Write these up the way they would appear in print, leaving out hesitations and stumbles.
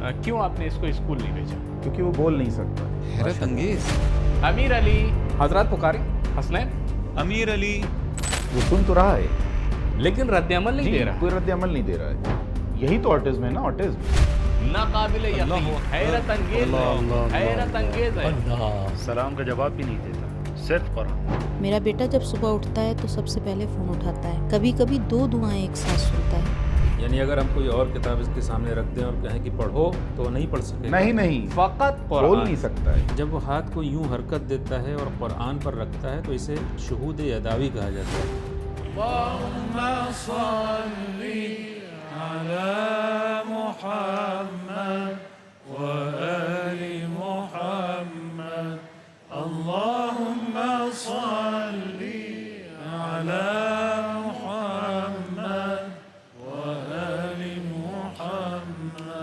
क्यों आपने इसको स्कूल नहीं भेजा? क्योंकि वो बोल नहीं सकता। हैरत अंगेज। अमीर अली, हजरत पुकारे। हसनैन, अमीर अली। वो सुन तो रहा है लेकिन रद्द अमल नहीं दे रहा। कोई रद्द अमल नहीं दे रहा है। यही तो ऑटिज्म है ना, ऑटिज्म। नाकाबिल यकीन, हैरत अंगेज है, हैरत अंगेज है। सलाम का जवाब भी नहीं देता, सिर्फ कुरान। मेरा बेटा जब सुबह उठता है तो सबसे पहले फ़ोन उठाता है, कभी कभी 2 दुआएं एक साथ सुनता है। यानी अगर हम कोई और किताब इसके सामने रख दें और कहें कि पढ़ो तो वो नहीं पढ़ सकेगा। नहीं, फकत बोल नहीं सकता है। जब वो हाथ को यूं हरकत देता है और कुरान पर रखता है तो इसे शुहूद यदावी कहा जाता है।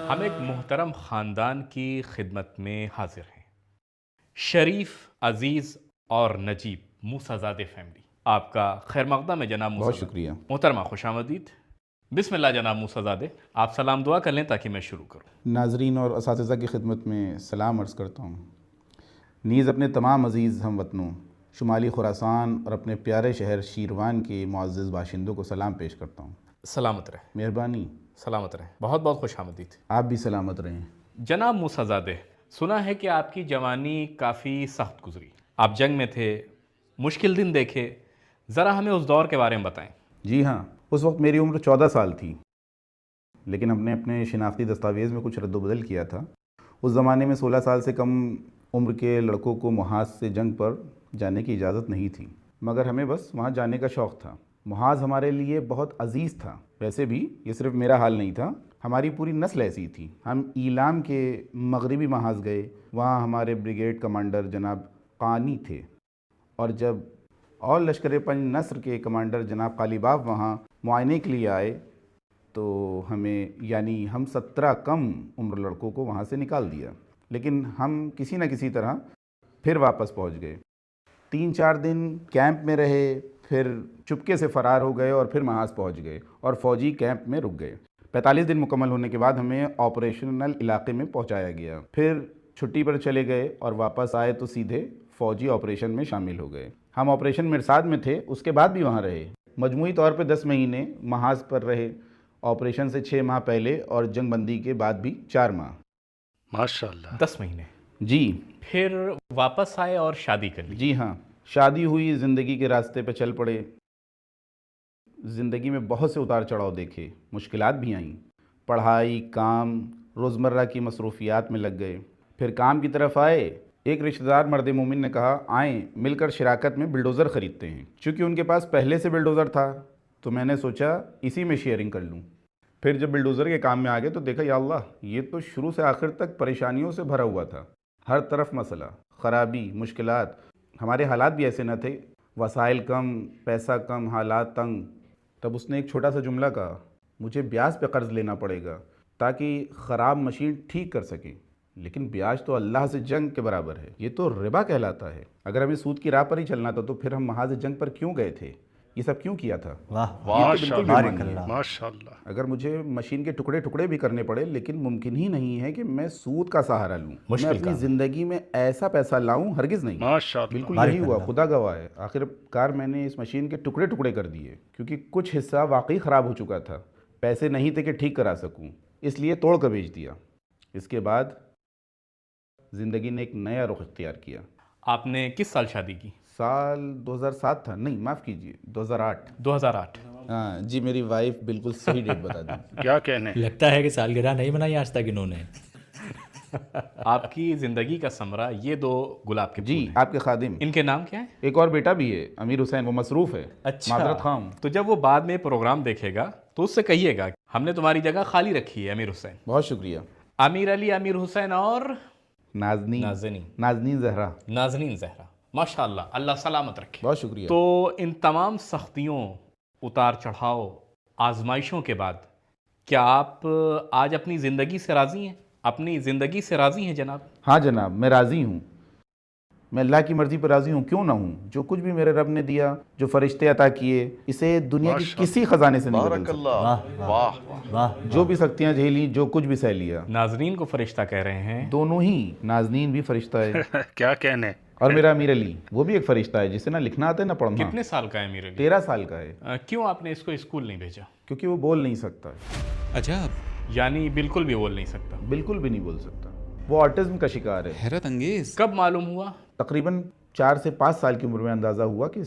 हम एक मोहतरम ख़ानदान की खिदमत में हाजिर हैं। शरीफ, अजीज़ और नजीब मूसाज़ादे फैमिली, आपका खैर मक़दम है जनाब। बहुत शुक्रिया। मोहतरमा खुशामदीद। बिस्मिल्लाह जनाब मूसाज़ादे, आप सलाम दुआ कर लें ताकि मैं शुरू करूँ। नाजरीन और असातिज़ा की खिदमत में सलाम अर्ज़ करता हूँ। नीज़ अपने तमाम अज़ीज़ हम वतनों शुमाली खुरासान और अपने प्यारे शहर शीरवान के मुअज़्ज़ज़ बाशिंदों को सलाम पेश करता हूँ। सलामत रहे। मेहरबानी। सलामत रहे। बहुत बहुत खुशामदीद। आप भी सलामत रहें। जनाब मूसाज़ादे, सुना है कि आपकी जवानी काफ़ी सख्त गुजरी। आप जंग में थे, मुश्किल दिन देखे, ज़रा हमें उस दौर के बारे में बताएं। जी हाँ, उस वक्त मेरी उम्र 14 साल थी, लेकिन हमने अपने शिनाख्ती दस्तावेज़ में कुछ रद्द-बदल किया था। उस ज़माने में 16 साल से कम उम्र के लड़कों को मुहाज़ से जंग पर जाने की इजाज़त नहीं थी, मगर हमें बस वहाँ जाने का शौक़ था। मुहाज़ हमारे लिए बहुत अजीज़ था। वैसे भी ये सिर्फ मेरा हाल नहीं था, हमारी पूरी नस्ल ऐसी थी। हम ईलाम के मगरिबी महाज़ गए, वहाँ हमारे ब्रिगेड कमांडर जनाब कानी थे, और जब और लश्कर पंज नस्र के कमांडर जनाब कालीबाफ वहाँ मुआयने के लिए आए तो हमें, यानी हम 17 कम उम्र लड़कों को वहाँ से निकाल दिया। लेकिन हम किसी न किसी तरह फिर वापस पहुँच गए। 3-4 दिन कैंप में रहे, फिर चुपके से फ़रार हो गए और फिर महाज़ पहुंच गए और फ़ौजी कैंप में रुक गए। 45 दिन मुकम्मल होने के बाद हमें ऑपरेशनल इलाके में पहुंचाया गया। फिर छुट्टी पर चले गए और वापस आए तो सीधे फ़ौजी ऑपरेशन में शामिल हो गए। हम ऑपरेशन मिरसाद में थे, उसके बाद भी वहाँ रहे। मजमूई तौर पर 10 महीने महाज़ पर रहे। ऑपरेशन से 6 माह पहले और जंग बंदी के बाद भी 4 माह। माशाअल्लाह। 10 महीने। जी। फिर वापस आए और शादी कर ली? जी हाँ, शादी हुई, ज़िंदगी के रास्ते पर चल पड़े। ज़िंदगी में बहुत से उतार चढ़ाव देखे, मुश्किलात भी आईं। पढ़ाई, काम, रोज़मर्रा की मसरूफ़ियात में लग गए। फिर काम की तरफ आए। एक रिश्तेदार मर्द मोमिन ने कहा, आएँ मिलकर शराकत में बिल्डोज़र ख़रीदते हैं। चूँकि उनके पास पहले से बिल्डोज़र था तो मैंने सोचा इसी में शेयरिंग कर लूँ। फिर जब बिल्डोज़र के काम में आ गए तो देखा, या अल्लाह, ये तो शुरू से आखिर तक परेशानियों से भरा हुआ था। हर तरफ मसला, ख़राबी, मुश्किलात। हमारे हालात भी ऐसे न थे, वसाइल कम, पैसा कम, हालात तंग। तब उसने एक छोटा सा जुमला कहा, मुझे ब्याज पे कर्ज़ लेना पड़ेगा ताकि ख़राब मशीन ठीक कर सके, लेकिन ब्याज तो अल्लाह से जंग के बराबर है, ये तो रिबा कहलाता है। अगर हमें सूद की राह पर ही चलना था तो फिर हम महाज़ जंग पर क्यों गए थे? ये सब क्यों किया था? माशाअल्लाह। अगर मुझे मशीन के टुकड़े टुकड़े भी करने पड़े, लेकिन मुमकिन ही नहीं है कि मैं सूद का सहारा लूँ। मैं अपनी ज़िंदगी में ऐसा पैसा लाऊं, हरगिज़ नहीं। माशाअल्लाह। बिल्कुल यही हुआ, खुदा गवाह है। आखिरकार मैंने इस मशीन के टुकड़े टुकड़े कर दिए, क्योंकि कुछ हिस्सा वाकई ख़राब हो चुका था। पैसे नहीं थे कि ठीक करा सकूँ, इसलिए तोड़ कर बेच दिया। इसके बाद ज़िंदगी ने एक नया रुख इख्तियार किया। आपने किस साल शादी की? साल 2007 था, नहीं माफ़ कीजिए 2008। 2008। हाँ जी, मेरी वाइफ बिल्कुल सही डेट बता दी। क्या कहने, लगता है कि सालगिरह नहीं बनाई आज तक इन्होंने। आपकी ज़िंदगी का समरा ये 2 गुलाब के फूल जी, हैं। आपके खादिम। इनके नाम क्या है? एक और बेटा भी है, अमीर हुसैन, वो मसरूफ़ है। अच्छा। मादरत खाम। तो जब वो बाद में प्रोग्राम देखेगा तो उससे कहिएगा हमने तुम्हारी जगह खाली रखी है अमीर हुसैन। बहुत शुक्रिया। अमीर अली, अमीर हुसैन और नाज़नीन ज़हरा। माशाअल्लाह, अल्लाह सलामत रखे। बहुत शुक्रिया। तो इन तमाम सख्तियों, उतार चढ़ाव, आजमाइशों के बाद क्या आप आज अपनी ज़िंदगी से राज़ी हैं? अपनी ज़िंदगी से राज़ी हैं जनाब? हाँ जनाब, मैं राज़ी हूँ। میں اللہ کی مرضی پر راضی ہوں، کیوں نہ ہوں؟ جو کچھ بھی میرے رب نے دیا، جو فرشتے عطا کیے، اسے دنیا کی کسی خزانے سے نہیں بدل سکتا۔ جو بھی سختیاں جھیلی، جو کچھ بھی سہ لیا، ناظرین کو فرشتہ کہہ رہے ہیں۔ دونوں ہی، نازنین بھی فرشتہ ہے کیا کہنے. اور میرا امیر علی وہ بھی ایک فرشتہ ہے، جسے نہ لکھنا آتا ہے نہ پڑھنا۔ کتنے سال کا ہے امیر علی؟ 13 سال کا ہے، کیوں آپ نے اس کو اسکول نہیں بھیجا؟ کیونکہ وہ بول نہیں سکتا، عجب، یعنی بالکل بھی بول نہیں سکتا؟ بالکل بھی نہیں بول سکتا، وہ آٹزم کا شکار ہے۔ حیرت انگیز. کب معلوم ہوا؟ تقریباً 4 سے 5 سال کی عمر میں اندازہ ہوا کہ